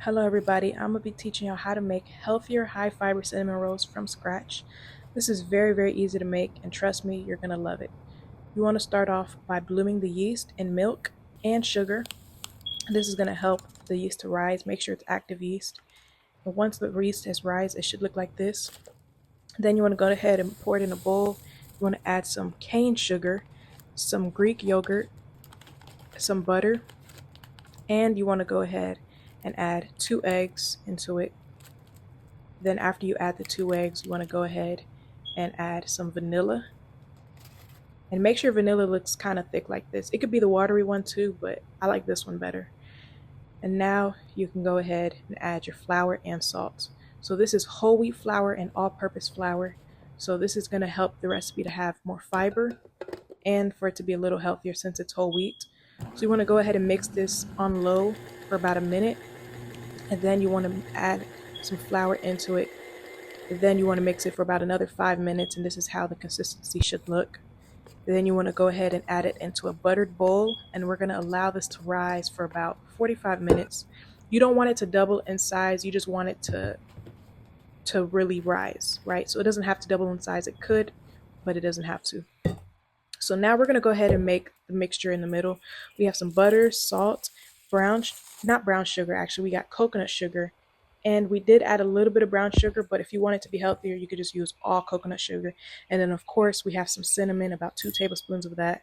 Hello everybody, I'm going to be teaching y'all how to make healthier high fiber cinnamon rolls from scratch. This is very easy to make, and trust me, you're going to love it. You want to start off by blooming the yeast in milk and sugar. This is going to help the yeast to rise. Make sure it's active yeast. And once the yeast has rise, it should look like this. Then you want to go ahead and pour it in a bowl. You want to add some cane sugar, some Greek yogurt, some butter, and you want to go ahead and add 2 eggs into it. Then after you add the 2 eggs, you want to go ahead and add some vanilla. And make sure vanilla looks kind of thick like this. It could be the watery one too, but I like this one better. And now you can go ahead and add your flour and salt. So this is whole wheat flour and all-purpose flour. So this is going to help the recipe to have more fiber and for it to be a little healthier since it's whole wheat. So you want to go ahead and mix this on low for about a minute. And then you want to add some flour into it. Then you want to mix it for about another 5 minutes, and this is how the consistency should look. Then you want to go ahead and add it into a buttered bowl, and we're going to allow this to rise for about 45 minutes. You don't want it to double in size, you just want it to really rise, right? So it doesn't have to double in size. It could, but it doesn't have to. So now we're going to go ahead and make the mixture in the middle. We have some butter, salt, not brown sugar, actually. We got coconut sugar. And we did add a little bit of brown sugar, but if you want it to be healthier, you could just use all coconut sugar. And then, of course, we have some cinnamon, about 2 tablespoons of that,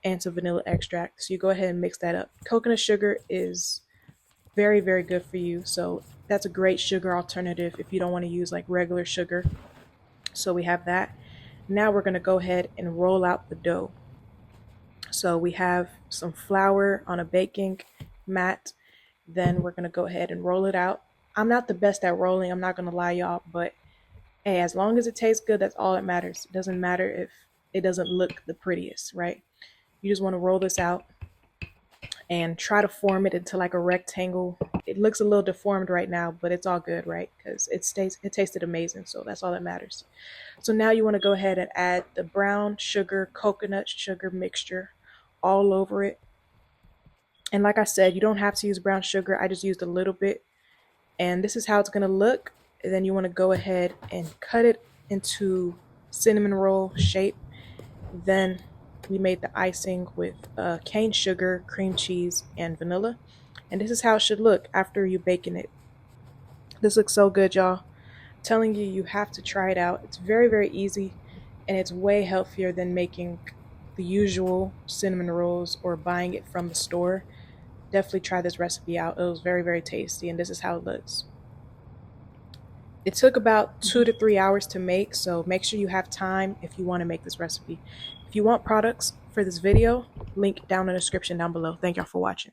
and some vanilla extract. So you go ahead and mix that up. Coconut sugar is very good for you. So that's a great sugar alternative if you don't want to use like regular sugar. So we have that. Now we're going to go ahead and roll out the dough. So we have some flour on a baking mat. Then we're going to go ahead and roll it out. I'm not the best at rolling, I'm not going to lie, y'all, but hey, as long as it tastes good, that's all that matters. It doesn't matter if it doesn't look the prettiest, right? You just want to roll this out and try to form it into like a rectangle. It looks a little deformed right now, but it's all good, right? Because it tasted amazing, so that's all that matters. So now you want to go ahead and add the brown sugar, coconut sugar mixture all over it. And like I said, you don't have to use brown sugar. I just used a little bit. And this is how it's going to look. And then you want to go ahead and cut it into cinnamon roll shape. Then we made the icing with cane sugar, cream cheese, and vanilla. And this is how it should look after you baking it. This looks so good, y'all. I'm telling you, you have to try it out. It's very easy, and it's way healthier than making the usual cinnamon rolls or buying it from the store. Definitely try this recipe out. It was very tasty, and this is how it looks. It took about 2 to 3 hours to make, so make sure you have time if you want to make this recipe. If you want products for this video, link down in the description down below. Thank y'all for watching.